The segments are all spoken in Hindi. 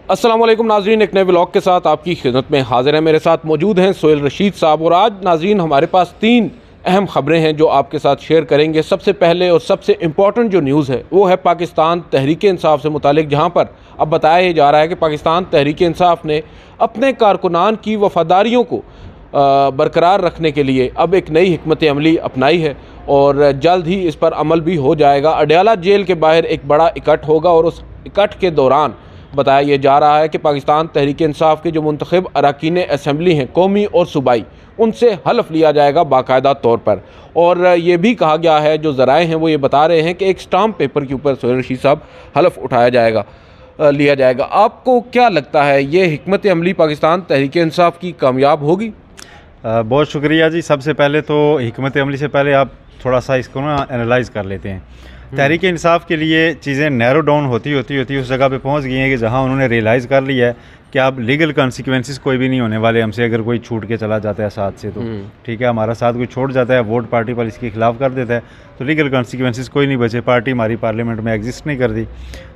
अस्सलाम वालेकुम नाजरीन, एक नए व्लॉग के साथ आपकी खिदमत में हाजिर है। मेरे साथ मौजूद हैं सोहेल रशीद साहब। और आज नाजरीन हमारे पास 3 अहम ख़बरें हैं जो आपके साथ शेयर करेंगे। सबसे पहले और सबसे इम्पॉर्टेंट जो न्यूज़ है वो है पाकिस्तान तहरीक इंसाफ से मुतालिक, जहाँ पर अब बताया जा रहा है कि पाकिस्तान तहरीक इंसाफ ने अपने कारकुनान की वफ़ादारियों को बरकरार रखने के लिए अब एक नई हिकमत अमली अपनाई है और जल्द ही इस पर अमल भी हो जाएगा। अडयाला जेल के बाहर एक बड़ा इकट्ठ होगा और उस इकट्ठ के दौरान बताया यह जा रहा है कि पाकिस्तान तहरीक इंसाफ के जो मुंतखब अरकान असम्बली हैं कौमी और सूबाई, उनसे हल्फ लिया जाएगा बाकायदा तौर पर। और ये भी कहा गया है, जो ज़राए हैं वो ये बता रहे हैं कि एक स्टाम्प पेपर के ऊपर सोहेल रशीद साहब हल्फ उठाया जाएगा, लिया जाएगा। आपको क्या लगता है, ये हिकमत अमली पाकिस्तान तहरीक इंसाफ की कामयाब होगी? बहुत शुक्रिया जी। सबसे पहले तो हिकमत अमली से पहले आप थोड़ा सा इसको ना एनालाइज कर लेते हैं। तहरीक इंसाफ के लिए चीज़ें नैरो डाउन होती उस जगह पे पहुंच गई हैं कि जहां उन्होंने रियलाइज़ कर लिया है कि अब लीगल कॉन्सिक्वेंसेस कोई भी नहीं होने वाले हमसे। अगर कोई छूट के चला जाता है साथ से तो ठीक है, हमारा साथ कोई छोड़ जाता है, वोट पार्टी पॉलिसी के खिलाफ कर देता है तो लीगल कॉन्सिक्वेंसेस कोई नहीं बचे, पार्टी हमारी पार्लियामेंट में एग्जिस्ट नहीं कर दी।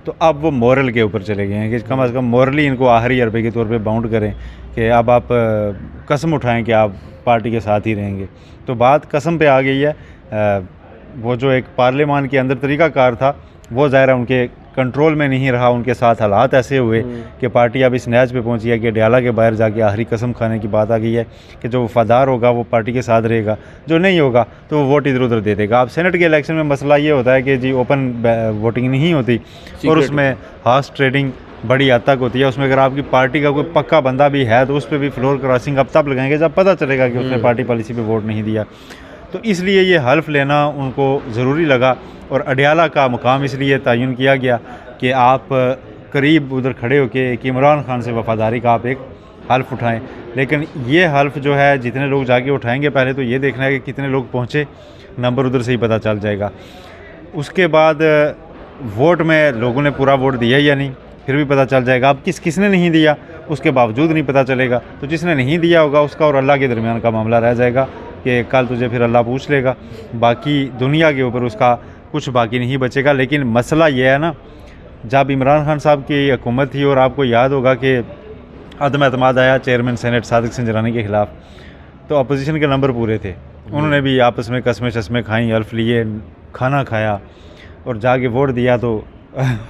तो अब वो मॉरल के ऊपर चले गए हैं कि कम अज़ कम मॉरली इनको आखिरी अरबे के तौर पर बाउंड करें कि अब आप कसम उठाएँ कि आप पार्टी के साथ ही रहेंगे। तो बात कसम पे आ गई है। वो जो एक पार्लियामान के अंदर तरीक़ाकार था वो ज़ाहिर है उनके कंट्रोल में नहीं रहा। उनके साथ हालात ऐसे हुए कि पार्टी अब इस नैज पे पहुंची है कि अडयाला के बाहर जाके आखिरी कसम खाने की बात आ गई है कि जो वफादार होगा वो पार्टी के साथ रहेगा, जो नहीं होगा तो वो वोट इधर उधर दे देगा। अब सेनेट के इलेक्शन में मसला ये होता है कि जी ओपन वोटिंग नहीं होती और उसमें हॉर्स ट्रेडिंग बड़ी हद तक होती है। उसमें अगर आपकी पार्टी का कोई पक्का बंदा भी है तो उस पर भी फ्लोर क्रॉसिंग अब तब लगाएंगे जब पता चलेगा कि उसने पार्टी पॉलिसी पे वोट नहीं दिया। तो इसलिए ये हल्फ लेना उनको ज़रूरी लगा और अडयाला का मुकाम इसलिए तयन किया गया कि आप करीब उधर खड़े होकर कि इमरान खान से वफ़ादारी का आप एक हल्फ उठाएं। लेकिन ये हल्फ जो है जितने लोग जाके उठाएंगे, पहले तो ये देखना है कि कितने लोग पहुँचे, नंबर उधर से ही पता चल जाएगा। उसके बाद वोट में लोगों ने पूरा वोट दिया या नहीं फिर भी पता चल जाएगा। अब किसने नहीं दिया उसके बावजूद नहीं पता चलेगा, तो जिसने नहीं दिया होगा उसका और अल्लाह के दरमियान का मामला रह जाएगा कि कल तुझे फिर अल्लाह पूछ लेगा। बाकी दुनिया के ऊपर उसका कुछ बाकी नहीं बचेगा। लेकिन मसला ये है ना, जब इमरान खान साहब की हुकूमत थी और आपको याद होगा कि अदम एतमाद आया चेयरमैन सेनेट सादिक संजरानी के ख़िलाफ़, तो अपोजिशन के नंबर पूरे थे। उन्होंने भी आपस में कस्में शस्में खाई, हल्फ लिए, खाना खाया और जाके वोट दिया तो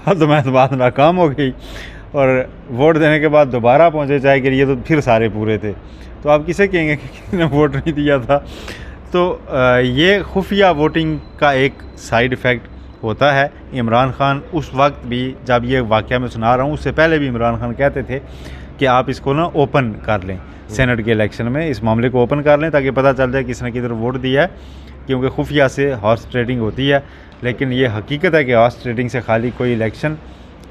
अदम एतमाद नाकाम हो गई। और वोट देने के बाद दोबारा पहुँचे चाहे के लिए तो फिर सारे पूरे थे। तो आप किसे कहेंगे कि किसने वोट नहीं दिया था? तो ये खुफिया वोटिंग का एक साइड इफ़ेक्ट होता है। इमरान खान उस वक्त भी, जब ये वाक़या मैं सुना रहा हूँ, उससे पहले भी इमरान खान कहते थे कि आप इसको ना ओपन कर लें, सेनेट के इलेक्शन में इस मामले को ओपन कर लें ताकि पता चल जाए किसने किधर वोट दिया है, क्योंकि खुफिया से हॉर्स ट्रेडिंग होती है। लेकिन ये हकीकत है कि हॉर्स ट्रेडिंग से खाली कोई इलेक्शन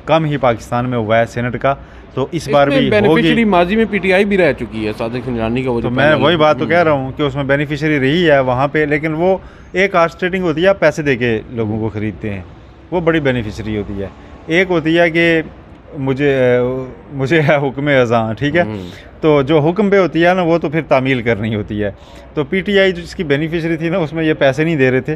कम ही पाकिस्तान में हुआ है सेनेट का। तो इस बार भी बेनिफिशियरी माजी में पीटीआई भी रह चुकी है सादिक संजरानी का। वो तो मैं वही बात तो कह रहा हूँ कि उसमें बेनिफिशियरी रही है वहाँ पे। लेकिन वो एक हॉर्स ट्रेडिंग होती है, आप पैसे दे के लोगों को ख़रीदते हैं, वो बड़ी बेनिफिशियरी होती है। एक होती है कि मुझे है हुक्म अज़ां, ठीक है, तो जो हुक्म पे होती है ना वो तो फिर तामील करनी होती है। तो पीटीआई जिसकी बेनिफिशियरी थी ना उसमें ये पैसे नहीं दे रहे थे,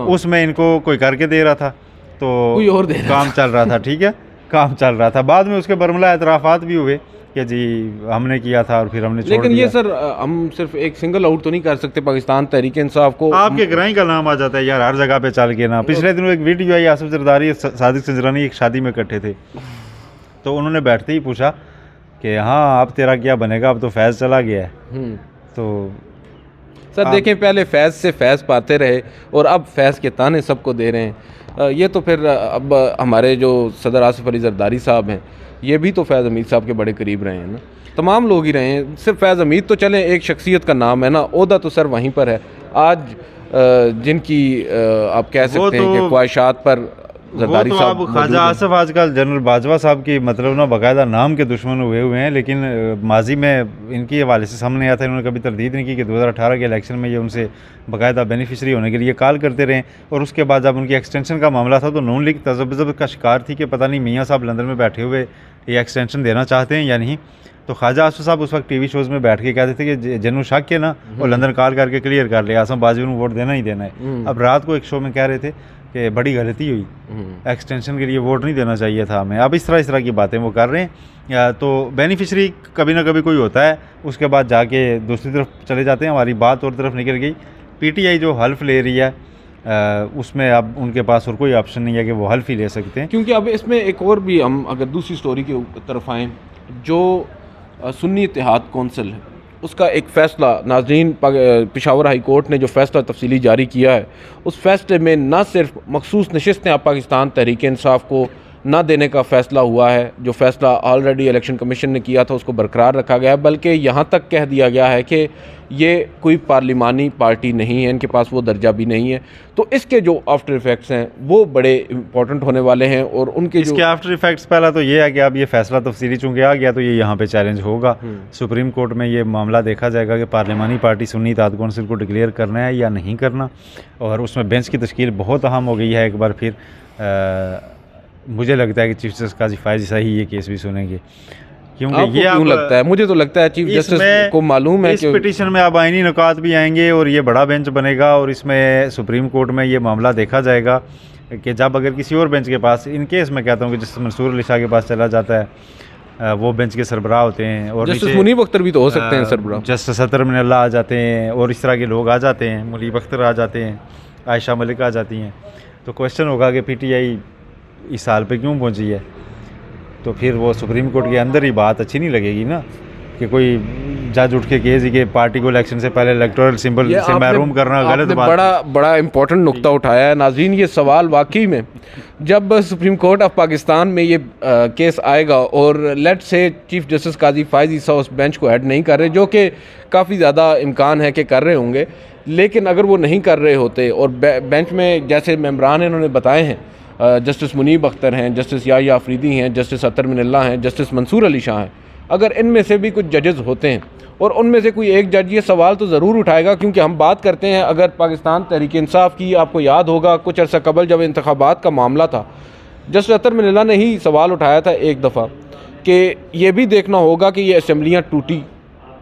उसमें इनको कोई करके दे रहा था तो कोई और दे काम चल रहा था, ठीक है, काम चल रहा था। बाद में उसके बरमला एतराफ़ात भी हुए कि जी हमने किया था और फिर हमने छोड़ लेकिन दिया। ये सर हम सिर्फ एक सिंगल आउट तो नहीं कर सकते पाकिस्तान तहरीक इंसाफ को। आपके ग्राही का नाम आ जाता है यार हर जगह पे चल के ना। पिछले दिनों एक वीडियो आई, आसिफ जरदारी सादिक संजरानी एक शादी में इकट्ठे थे तो उन्होंने बैठते ही पूछा कि हाँ अब तेरा क्या बनेगा, अब तो फैज़ चला गया है। तो सर देखें, पहले फैज़ से फैज़ पाते रहे और अब फैज़ के ताने सबको दे रहे हैं। ये तो फिर अब हमारे जो सदर आसिफ अली जरदारी साहब हैं ये भी तो फैज़ हमीद साहब के बड़े करीब रहे हैं ना, तमाम लोग ही रहे हैं। सिर्फ फैज़ हमीद तो चले एक शख्सियत का नाम है ना, ओहदा तो सर वहीं पर है। आज जिनकी आप कह सकते हैं कि ख्वाहिशात पर जरदारी तो साहब ख्वाजा आसिफ आजकल जनरल बाजवा साहब की मतलब ना बाकायदा नाम के दुश्मन हुए हैं। लेकिन माजी में इनकी हवाले से सामने आया था, इन्होंने कभी तरदीद नहीं की कि 2018 के इलेक्शन में ये उनसे बाकायदा बेनिफिशरी होने के लिए कॉल करते रहे। और उसके बाद जब उनकी एक्सटेंशन का मामला था तो नून लीग तज़ब्ज़ुब का शिकार थी कि पता नहीं मियाँ साहब लंदन में बैठे हुए ये एक्सटेंशन देना चाहते हैं या नहीं। तो ख्वाजा आसिफ साहब उस वक्त टीवी शोज़ में बैठ के कहते थे कि जिन्हों शक के ना और लंदन कॉल करके क्लियर कर लिया आसम बाजू में वोट देना ही देना है। अब रात को एक शो में कह रहे थे कि बड़ी गलती हुई, एक्सटेंशन के लिए वोट नहीं देना चाहिए था हमें। अब इस तरह की बातें वो कर रहे हैं, या तो बेनिफिशरी कभी ना कभी कोई होता है, उसके बाद जाके दूसरी तरफ चले जाते हैं। हमारी बात और तरफ निकल गई। पीटीआई जो हल्फ ले रही है उसमें अब उनके पास और कोई ऑप्शन नहीं है कि वो हल्फ ही ले सकते हैं। क्योंकि अब इसमें एक और भी, हम अगर दूसरी स्टोरी की तरफ आएँ, जो सुन्नी इत्तेहाद कौंसिल है उसका एक फ़ैसला, नाज़रीन पेशावर हाई कोर्ट ने जो फ़ैसला तफसीली जारी किया है, उस फैसले में न सिर्फ मखसूस नशिस्तें आप पाकिस्तान तहरीक इंसाफ को ना देने का फ़ैसला हुआ है, जो फ़ैसला ऑलरेडी इलेक्शन कमीशन ने किया था उसको बरकरार रखा गया है, बल्कि यहाँ तक कह दिया गया है कि ये कोई पार्लिमानी पार्टी नहीं है, इनके पास वो दर्जा भी नहीं है। तो इसके जो आफ्टर इफ़ेक्ट्स हैं वो बड़े इंपॉर्टेंट होने वाले हैं। और उनके इसके आफ्टर इफ़ेक्ट्स, पहला तो ये है कि अब ये फ़ैसला तफसीली चूँकि आ गया तो ये यहाँ पे चैलेंज होगा। सुप्रीम कोर्ट में ये मामला देखा जाएगा कि पार्लिमानी पार्टी सुन्नी इत्तेहाद कौंसिल को डिक्लेयर करना है या नहीं करना, और उसमें बेंच की तश्कील बहुत अहम हो गई है। एक बार फिर मुझे लगता है कि चीफ जस्टिस काजी फायज़ ईसा ही ये केस भी सुनेंगे, क्योंकि ये क्यों लगता है? मुझे तो लगता है चीफ जस्टिस को मालूम है इस पिटीशन में अब आईनी नुकात भी आएंगे और ये बड़ा बेंच बनेगा, और इसमें सुप्रीम कोर्ट में ये मामला देखा जाएगा कि जब अगर किसी और बेंच के पास, इन केस मैं कहता हूँ कि जस्टिस मंसूर अली शाह के पास चला जाता है, वो बेंच के सरबराह होते हैं, और जस्टिस मुनीब अख्तर भी तो हो सकते हैं सरबराह, जस्टिस अतर मिनल्ला आ जाते हैं, और इस तरह के लोग आ जाते हैं, मुनीब अख्तर आ जाते हैं, आयशा मलिक आ जाती हैं। तो क्वेश्चन होगा कि पीटीआई इस साल पे क्यों पहुंची है, तो फिर वो सुप्रीम कोर्ट के अंदर ही बात अच्छी नहीं लगेगी ना, कि कोई जज उठ के कहे कि पार्टी को इलेक्शन से पहले इलेक्टोरल सिंबल से महरूम करना गलत बात। बड़ा इंपॉर्टेंट नुक्ता उठाया है नाज़रीन। ये सवाल वाकई में जब सुप्रीम कोर्ट ऑफ पाकिस्तान में ये केस आएगा और लेट से चीफ जस्टिस काजी फायज़ ईसा उस बेंच को ऐड नहीं कर रहे, जो कि काफ़ी ज़्यादा इम्कान है कि कर रहे होंगे, लेकिन अगर वो नहीं कर रहे होते और बेंच में जैसे मेम्बरान हैं उन्होंने बताए हैं, जस्टिस मुनीब अख्तर हैं, जस्टिस याहिया अफरीदी हैं, जस्टिस अतर मिनल्ला हैं, जस्टिस मंसूर अली शाह हैं, अगर इनमें से भी कुछ जजेस होते हैं और उनमें से कोई एक जज ये सवाल तो ज़रूर उठाएगा, क्योंकि हम बात करते हैं अगर पाकिस्तान तहरीक इंसाफ की, आपको याद होगा कुछ अर्सा कबल जब इंतखाबात का मामला था, जस्टिस अतर मिनल्ला ने ही सवाल उठाया था एक दफ़ा कि ये भी देखना होगा कि ये असम्बलियाँ टूटी,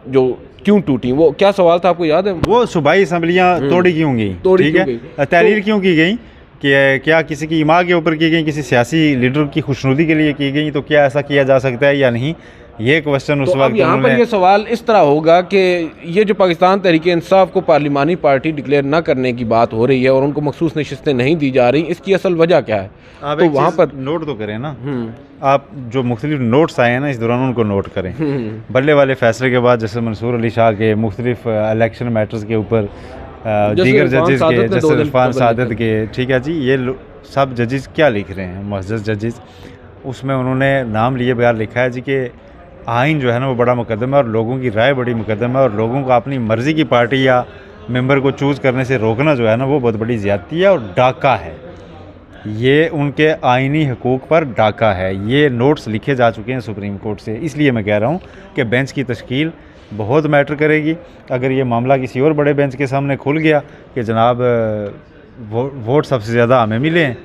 जो क्यों टूटी, वो क्या सवाल था आपको याद है? वो सूबाई असम्बलियाँ तोड़ी क्यों गई, ठीक है, तहरीर क्यों की गई, कि क्या किसी की इमाम के ऊपर की गई, किसी सियासी लीडर की खुशनुदी के लिए की गई, तो क्या ऐसा किया जा सकता है या नहीं, ये क्वेश्चन उस वक्त यहाँ पर ये सवाल इस तरह होगा कि ये जो पाकिस्तान तहरीक इंसाफ को पार्लिमानी पार्टी डिक्लेयर ना करने की बात हो रही है और उनको मखसूस नशिस्तें नहीं दी जा रही, इसकी असल वजह क्या है? आप तो वहाँ पर नोट तो करें ना, आप जो मुख्तलिफ नोट्स आए हैं ना इस दौरान उनको नोट करें। बल्ले वाले फैसले के बाद जैसे मंसूर अली शाह के मुख्तलिफ इलेक्शन मैटर्स के ऊपर दीगर जजेस के, जैसे इरफान सादत के, ठीक है जी, ये सब जजेस क्या लिख रहे हैं, मुअज़्ज़ज़ जजेस, उसमें उन्होंने नाम लिए बगैर लिखा है जी कि आइन जो है ना वो बड़ा मुकद्दम है और लोगों की राय बड़ी मुकद्दम है, और लोगों को अपनी मर्ज़ी की पार्टी या मेंबर को चूज़ करने से रोकना जो है ना वो बहुत बड़ी ज़्यादती है और डाका है, ये उनके आइनी हकूक़ पर डाका है। ये नोट्स लिखे जा चुके हैं सुप्रीम कोर्ट से, इसलिए मैं कह रहा हूँ कि बेंच की तश्कील बहुत मैटर करेगी। अगर ये मामला किसी और बड़े बेंच के सामने खुल गया कि जनाब वोट सबसे ज़्यादा हमें मिले हैं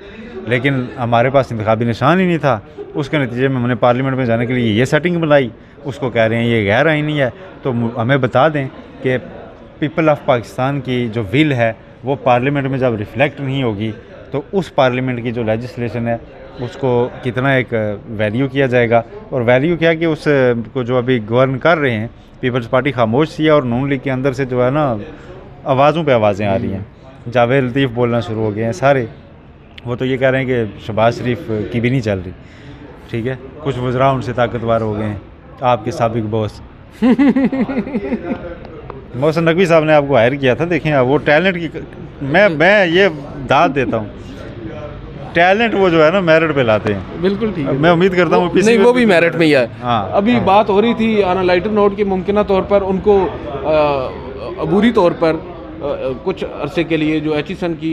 लेकिन हमारे पास इंतखाबी निशान ही नहीं था, उसके नतीजे में हमने पार्लियामेंट में जाने के लिए ये सेटिंग बनाई, उसको कह रहे हैं ये गैर आइनी है, तो हमें बता दें कि पीपल ऑफ पाकिस्तान की जो विल है वो पार्लियामेंट में जब रिफ्लेक्ट नहीं होगी तो उस पार्लियामेंट की जो लेजिस्लेशन है उसको कितना एक वैल्यू किया जाएगा। और वैल्यू क्या कि उस को जो अभी गवर्न कर रहे हैं पीपल्स पार्टी खामोश सी है, और नून लीग के अंदर से जो है ना आवाज़ों पे आवाज़ें आ रही हैं, जावेद लतीफ़ बोलना शुरू हो गए हैं सारे, वो तो ये कह रहे हैं कि शहबाज शरीफ की भी नहीं चल रही, ठीक है, कुछ वज़रा उनसे ताकतवर हो गए हैं, आपके साबिक बॉस मोहसिन नकवी साहब ने आपको हायर किया था, देखें वो टैलेंट की मैं ये दाद देता हूँ, टैलेंट वो जो है ना मेरिट पे लाते हैं। बिल्कुल ठीक है, मैं उम्मीद करता हूँ नहीं वो भी मेरिट में ही है। हाँ, अभी बात हो रही थी ऑन लाइटर नोट के मुमकिन तौर पर उनको अबूरी तौर पर कुछ अरसे के लिए जो एचिसन की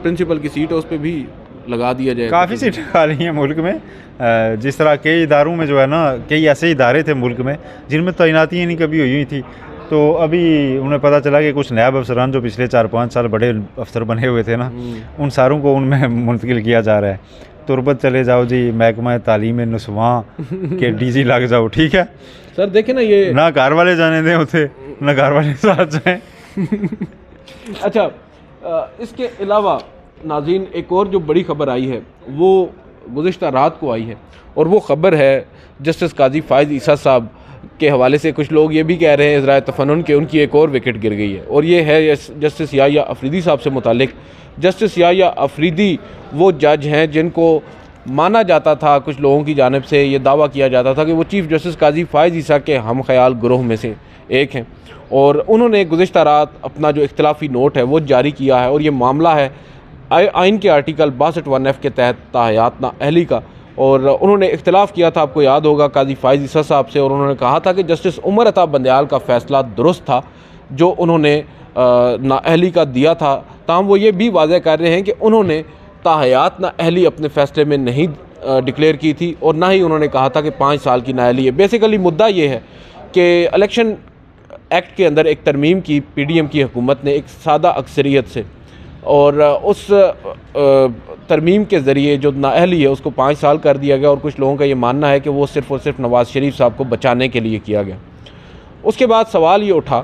प्रिंसिपल की सीट है उस पर भी लगा दिया जाए। काफ़ी सीटें खाली हैं मुल्क में, जिस तरह कई इदारों में जो है ना कई ऐसे इदारे थे मुल्क में जिनमें तैनाती नहीं कभी हुई थी, तो अभी उन्हें पता चला कि कुछ नयाब अफसरान जो पिछले 4-5 साल बड़े अफसर बने हुए थे ना उन सारों को उनमें मुंतकिल किया जा रहा है। तुरबत चले जाओ जी महकमा तालीम नस्वां के डीजी लग जाओ, ठीक है सर। देखें ना ये ना घर वाले जाने दें उसे ना घर वाले साथ जाएँ। अच्छा इसके अलावा नाज़रीन, एक और जो बड़ी खबर आई है वो गुज़िश्ता रात को आई है, और वो ख़बर है जस्टिस काजी फ़ाइज़ ईसा साहब के हवाले से। कुछ लोग ये भी कह रहे हैं इज़राए तफ़न्नुन के उनकी एक और विकेट गिर गई है, और ये है जस्टिस याह्या अफरीदी साहब से मुतालिक। जस्टिस याह्या अफरीदी वो जज हैं जिनको माना जाता था, कुछ लोगों की जानिब से ये दावा किया जाता था कि वो चीफ़ जस्टिस काजी फ़ाइज़ ईसा के हम ख़याल ग्रोह में से एक हैं, और उन्होंने गुज़िश्ता रात अपना जो इख्तिलाफ़ी नोट है वो जारी किया है, और ये मामला है आइन के आर्टिकल 62(1)F के तहत ताहयात नाअहली का। और उन्होंने इख्तिलाफ़ किया था, आपको याद होगा, काजी फ़ाइज़ ईसा साहब से, और उन्होंने कहा था कि जस्टिस उमर अता बंदयाल का फ़ैसला दुरुस्त था जो उन्होंने नाअहली का दिया था। ताहम वो ये भी वाज़ह कर रहे हैं कि उन्होंने ताहयात नाअहली अपने फ़ैसले में नहीं डिक्लेयर की थी, और ना ही उन्होंने कहा था कि 5 साल की नाअहली है। बेसिकली मुद्दा ये है कि इलेक्शन एक्ट के अंदर एक तरमीम की PDM की हुकूमत ने एक सादा अक्सरियत से, और उस तरमीम के ज़रिए जो नाअहली है उसको 5 साल कर दिया गया, और कुछ लोगों का ये मानना है कि वो सिर्फ़ और सिर्फ नवाज़ शरीफ साहब को बचाने के लिए किया गया। उसके बाद सवाल ये उठा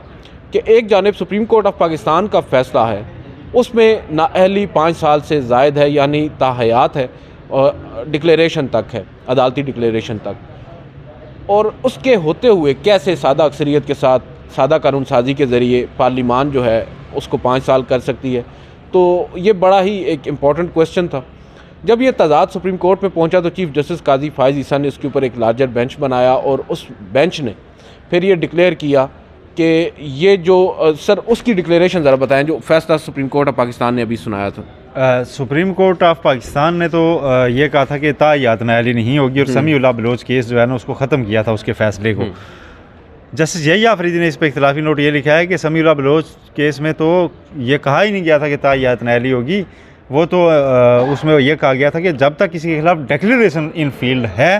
कि एक जानिब सुप्रीम कोर्ट ऑफ पाकिस्तान का फ़ैसला है, उसमें नाअहली 5 साल से ज़ायद है, यानी ताहयात है, और डिक्लेरेशन तक है, अदालती डिक्लेरेशन तक, और उसके होते हुए कैसे सादा अक्सरियत के साथ सादा कानून साजी के ज़रिए पार्लिमान जो है उसको 5 साल कर सकती है। तो ये बड़ा ही एक इम्पॉर्टेंट क्वेश्चन था। जब ये तज़ाद सुप्रीम कोर्ट में पहुंचा तो चीफ़ जस्टिस काजी फ़ाइज़ ईसा ने इसके ऊपर एक लार्जर बेंच बनाया, और उस बेंच ने फिर ये डिक्लेयर किया कि ये जो सर उसकी डिक्लेरेशन ज़रा बताएं, जो फ़ैसला सुप्रीम कोर्ट ऑफ पाकिस्तान ने अभी सुनाया था। सुप्रीम कोर्ट ऑफ पाकिस्तान ने तो ये कहा था कि ताहयात नाअहली नहीं होगी, और समीउल्लाह बलोच केस जो है ना उसको ख़त्म किया था उसके फ़ैसले को। जस्टिस याह्या अफरीदी ने इस पर इख्तिलाफी नोट ये लिखा है कि समीउल्लाह बलोच केस में तो ये कहा ही नहीं गया था कि ताहयात नाअहली होगी, वो तो उसमें ये कहा गया था कि जब तक किसी के खिलाफ डिक्लेरेशन इन फील्ड है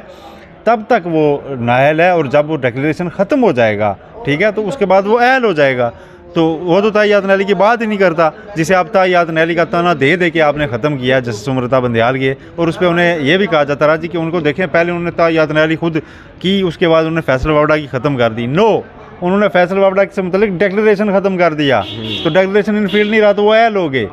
तब तक वो नाअहल है, और जब वो डिक्लेरेशन ख़त्म हो जाएगा, ठीक है, तो उसके बाद वो अहल हो जाएगा। तो वो तो ताहयात नाअहली की बात ही नहीं करता, जिसे आप ताहयात नाअहली का ताना दे दे के आपने ख़त्म किया जस्टिस उमर अता बंदयाल के। और उस पर उन्हें यह भी कहा जाता रहा जी कि उनको देखें, पहले उन्होंने ताहयात नाअहली खुद की, उसके बाद उन्होंने फैसल वावड़ा की ख़त्म कर दी। नो, उन्होंने फैसल वावड़ा से मतलब डिक्लेरेशन ख़त्म कर दिया, तो डिक्लेरेशन इन फील्ड नहीं रहा, तो वो अहल हो गए।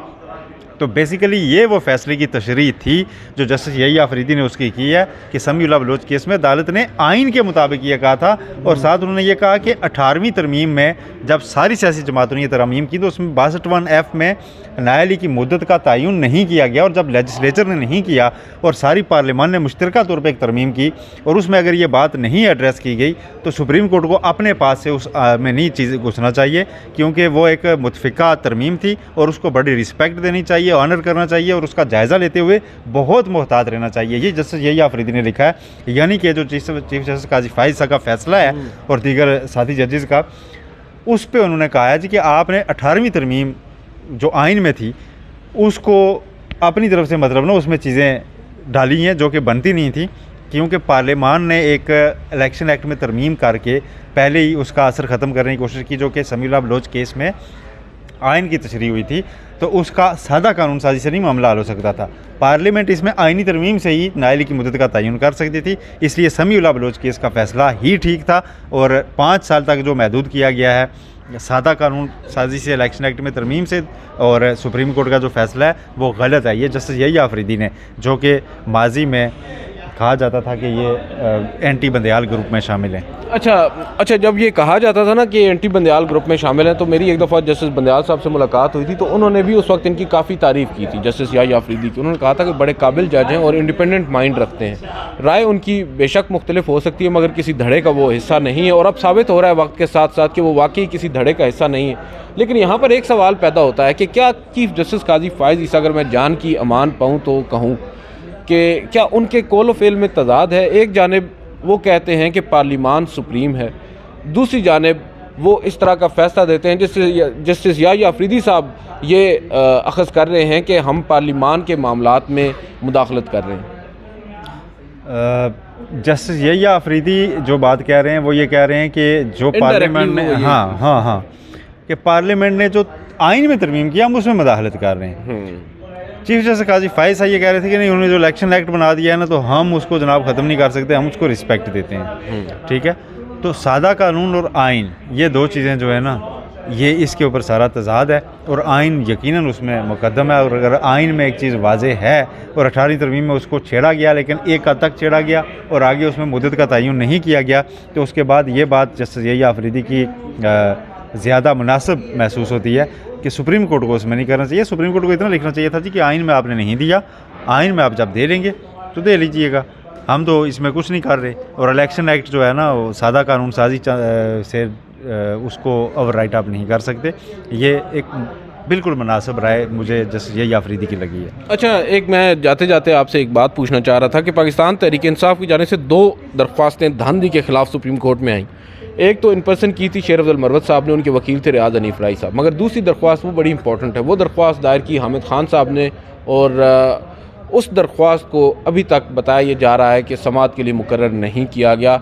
तो बेसिकली ये वो फैसले की तशरीह थी जो जस्टिस याह्या अफरीदी ने उसकी की है कि समीउल्लाह बलोच केस में अदालत ने आइन के मुताबिक ये कहा था, और साथ उन्होंने ये कहा कि 18वीं तरमीम में जब सारी सियासी जमातों ने ये तरमीम की तो उसमें 62(1)F में नाअहली की मुद्दत का तयन नहीं किया गया, और जब लेजिस्लेचर ने नहीं किया और सारी पार्लियामान ने मुश्तरका तौर पर एक तरमीम की, और उसमें अगर ये बात नहीं एड्रेस की गई तो सुप्रीम कोर्ट को अपने पास से उस में नई चीज़ घुसना चाहिए, क्योंकि वो एक मुतफ़िका तरमीम थी और उसको बड़ी रिस्पेक्ट देनी चाहिए, ऑनर करना चाहिए, और उसका जायज़ा लेते हुए बहुत मोहतात रहना चाहिए। ये जस्टिस याह्या अफरीदी ने लिखा है, यानी कि जो चीफ जस्टिस काजी फ़ाइज़ साहब का फ़ैसला है और दीगर साथी जजेस का, उस पर उन्होंने कहा है जी कि आपने 18वीं तरमीम जो आइन में थी उसको अपनी तरफ से मतलब ना उसमें चीज़ें डाली हैं जो कि बनती नहीं थी, क्योंकि पार्लियामान ने एक इलेक्शन एक्ट में तरमीम करके पहले ही उसका असर ख़त्म करने की कोशिश की, जो कि समीउल्लाह बलोच केस में आइन की तशरीह हुई थी, तो उसका सादा कानून साजी से नहीं मामला हल हो सकता था। पार्लियामेंट इसमें आइनी तरमीम से ही नाअहली की मुद्दत का तयन कर सकती थी, इसलिए समीउल्लाह बलोच केस का फ़ैसला ही ठीक था। और 5 साल तक जो महदूद किया गया है सादा कानून साजी से इलेक्शन एक्ट में तरमीम से, और सुप्रीम कोर्ट का जो फ़ैसला है वो गलत है। ये जस्टिस याह्या अफरीदी ने, जो कि माजी में कहा जाता था कि ये एंटी बंदयाल ग्रुप में शामिल हैं। अच्छा, जब ये कहा जाता था ना कि एंटी बंदयाल ग्रुप में शामिल हैं, तो मेरी एक दफ़ा जस्टिस बंदयाल साहब से मुलाकात हुई थी, तो उन्होंने भी उस वक्त इनकी काफ़ी तारीफ़ की थी जस्टिस याह्या अफरीदी की। उन्होंने कहा था कि बड़े काबिल जज हैं और इंडिपेंडेंट माइंड रखते हैं, राय उनकी बेशक मुख्तलिफ हो सकती है मगर किसी धड़े का वो हिस्सा नहीं है, और अब साबित हो रहा है वक्त के साथ साथ कि वो वाकई किसी धड़े का हिस्सा नहीं है। लेकिन यहाँ पर एक सवाल पैदा होता है कि क्या चीफ़ जस्टिस काजी फ़ाइज़ ईसा, अगर मैं जान की अमान पाऊँ तो कहूँ कि क्या उनके कौल व फ़ेल में तज़ाद है। एक जानिब वो कहते हैं कि पार्लिमान सुप्रीम है, दूसरी जानिब वो इस तरह का फ़ैसला देते हैं जस्टिस याह्या अफरीदी साहब ये अखज़ कर रहे हैं कि हम पार्लिमान के मामलात में मुदाखलत कर रहे हैं। जस्टिस याह्या अफरीदी जो बात कह रहे हैं वो ये कह रहे हैं कि जो पार्लियामेंट ने हाँ कि पार्लियामेंट ने जो आइन में तरमीम किया हम उसमें मुदाखलत कर रहे हैं। चीफ जस्टिस काजी फ़ाइज़ साहब ये कह रहे थे कि नहीं, उन्होंने जो इलेक्शन एक्ट बना दिया है ना, तो हम उसको जनाब ख़त्म नहीं कर सकते, हम उसको रिस्पेक्ट देते हैं, ठीक है। तो सादा कानून और आइन ये दो चीज़ें जो है ना ये इसके ऊपर सारा तजाद है और आइन यकीनन उसमें मुकद्दम है। और अगर आइन में एक चीज़ वाज़े है और 18वीं तरमीम में उसको छेड़ा गया, लेकिन एक हद तक छेड़ा गया और आगे उसमें मुद्दत का तयन नहीं किया गया, तो उसके बाद ये बात जस्टिस यही आफरीदी की ज़्यादा मुनासिब महसूस होती है कि सुप्रीम कोर्ट को उसमें नहीं करना चाहिए। सुप्रीम कोर्ट को इतना लिखना चाहिए था जी कि आइन में आपने नहीं दिया, आइन में आप जब दे लेंगे तो दे लीजिएगा, हम तो इसमें कुछ नहीं कर रहे। और इलेक्शन एक्ट जो है ना, वो सादा कानून साजी से उसको ओवर राइट आप नहीं कर सकते। ये एक बिल्कुल मुनासिब राय मुझे जैसे यही आफरीदी की लगी है। अच्छा, एक मैं जाते जाते आपसे एक बात पूछना चाह रहा था कि पाकिस्तान तहरीक इंसाफ की जाने से 2 दरख्वास्तें धांधली के खिलाफ सुप्रीम कोर्ट में आईं। एक तो इन पर्सन की थी शेर अफजल मरवत साहब ने, उनके वकील थे रियाज हनीफ राई साहब, मगर दूसरी दरख्वास्त वो बड़ी इंपॉर्टेंट है। वो दरख्वास्त दायर की हामिद खान साहब ने और उस दरख्वास्त को अभी तक बताया ये जा रहा है कि समाअत के लिए मुकर्रर नहीं किया गया।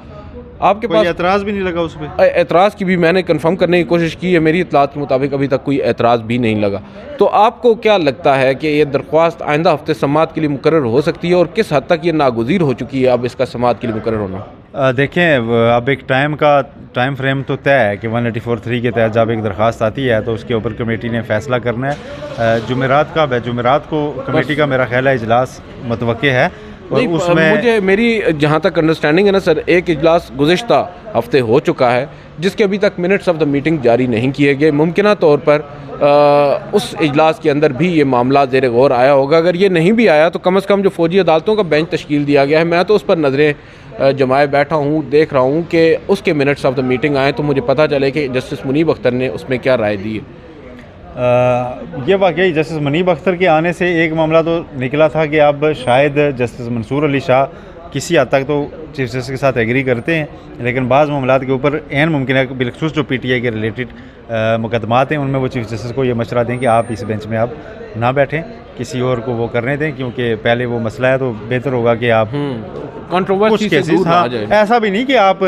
आपके पास एतराज़ भी नहीं लगा उस पर? एतराज़ की भी मैंने कंफर्म करने की कोशिश की है, मेरी इत्तलात के मुताबिक अभी तक कोई एतराज़ भी नहीं लगा। तो आपको क्या लगता है कि ये दरख्वास्त आइंदा हफ्ते समाअत के लिए मुकर्रर हो सकती है, और किस हद तक ये नागुज़ीर हो चुकी है अब इसका समाअत के लिए मुकर्रर होना? देखें, अब एक टाइम फ्रेम तो तय है कि 184(3) के तहत जब एक दरख्वास्त आती है तो उसके ऊपर कमेटी ने फ़ैसला करना है। जुमेरात कब है? जुमेरात को कमेटी का मेरा ख्याल है इजलास मुतवक्के है। और उसमें मुझे मेरी जहाँ तक अंडरस्टैंडिंग है ना सर, एक इजलास गुज़िश्ता हफ्ते हो चुका है जिसके अभी तक मिनट्स ऑफ द मीटिंग जारी नहीं किए गए। मुमकिन तौर पर उस इजलास के अंदर भी ये मामला ज़ेर गौर आया होगा। अगर ये नहीं भी आया तो कम से कम जो फ़ौजी अदालतों का बेंच तश्कील दिया गया है, मैं तो उस पर नज़रें जमाए बैठा हूँ, देख रहा हूँ कि उसके मिनट्स ऑफ द मीटिंग आए तो मुझे पता चले कि जस्टिस मुनीब अख्तर ने उसमें क्या राय दी है। ये वाकई जस्टिस मुनीब अख्तर के आने से एक मामला तो निकला था कि अब शायद जस्टिस मंसूर अली शाह किसी हद तक तो चीफ जस्टिस के साथ एग्री करते हैं, लेकिन बाज़ मामलात के ऊपर एन मुमकिन है बिलखसूस जो PTI के रिलेटेड मुकदमात हैं उनमें वो चीफ जस्टिस को ये मशवरा दें कि आप इस बेंच में आप ना बैठें, किसी और को वो करने दें, क्योंकि पहले वो मसला है तो बेहतर होगा कि आप कंट्रोवर्सी से दूर आ जाए। ऐसा भी नहीं कि आप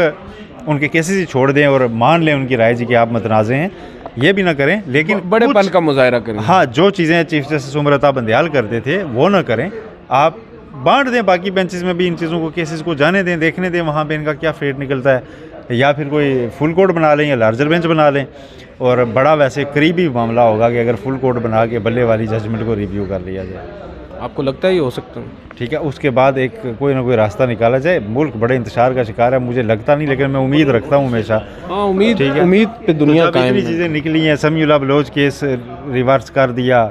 उनके केसेस ही छोड़ दें और मान लें उनकी राय जी कि आप मतनाज़े हैं, ये भी ना करें, लेकिन बड़ेपन का मुजाहरा करें। हाँ, जो चीज़ें चीफ जस्टिस उमर अता बंदियाल करते थे वो ना करें, आप बांट दें बाकी बेंचेस में भी इन चीज़ों को, केसेस को जाने दें, देखने दें वहाँ पे इनका क्या फेट निकलता है, या फिर कोई फुल कोर्ट बना लें या लार्जर बेंच बना लें। और बड़ा वैसे करीबी मामला होगा कि अगर फुल कोर्ट बना के बल्ले वाली जजमेंट को रिव्यू कर लिया जाए। आपको लगता है ये हो सकता है? ठीक है, उसके बाद एक कोई ना कोई रास्ता निकाला जाए। मुल्क बड़े इंतशार का शिकार है, मुझे लगता नहीं, लेकिन मैं उम्मीद रखता हूँ हमेशा। हाँ, उम्मीद पे दुनिया कायम है। चीज़ें निकली हैं, समीउल्लाह बलोच केस रिवर्स कर दिया,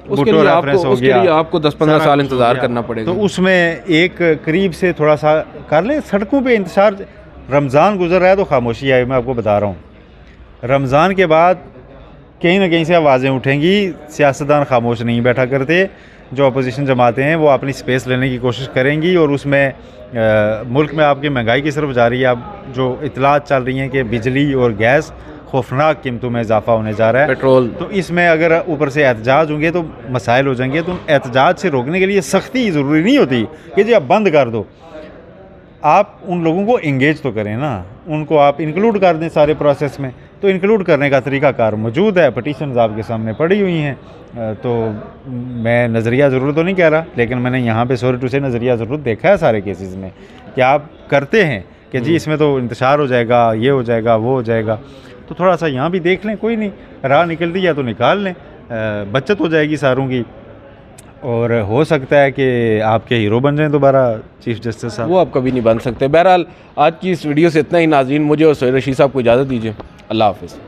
उसके लिए आपको 10-15 साल इंतज़ार करना पड़ेगा। तो उसमें एक करीब से थोड़ा सा कर लें। सड़कों पे इंतशार, रमज़ान गुजर रहा है तो खामोशी आई, मैं आपको बता रहा हूँ। रमज़ान के बाद कहीं ना कहीं से आवाज़ें उठेंगी, सियासतदान खामोश नहीं बैठा करते, जो अपोजिशन जमातें हैं वो अपनी स्पेस लेने की कोशिश करेंगी। और उसमें मुल्क में आपकी महंगाई की तरफ जा रही है। अब जो इतलात चल रही हैं कि बिजली और गैस खौफनाक कीमतों में इजाफा होने जा रहा है, पेट्रोल, तो इसमें अगर ऊपर से एहतजाज होंगे तो मसाइल हो जाएंगे। तो एहतजाज से रोकने के लिए सख्ती ज़रूरी नहीं होती कि जी आप बंद कर दो, आप उन लोगों को इंगेज तो करें ना, उनको आप इंक्लूड कर दें सारे प्रोसेस में। तो इंक्लूड करने का तरीक़ाकार मौजूद है, पटिशन्स आपके सामने पड़ी हुई हैं। तो मैं नज़रिया ज़रूर तो नहीं कह रहा, लेकिन मैंने यहाँ पे सॉरी टू से नज़रिया ज़रूर देखा है सारे केसेस में कि आप करते हैं कि जी इसमें तो इंतशार हो जाएगा, ये हो जाएगा, वो हो जाएगा। तो थोड़ा सा यहाँ भी देख लें, कोई नहीं, राह निकलती है तो निकाल लें, बचत हो जाएगी सारों की, और हो सकता है कि आपके हीरो बन जाएं दोबारा चीफ जस्टिस साहब। वो आप कभी नहीं बन सकते। बहरहाल आज की इस वीडियो से इतना ही नाज़रीन, मुझे और सोहेल रशीद साहब को इजाज़त दीजिए। अल्लाह हाफ़िज़।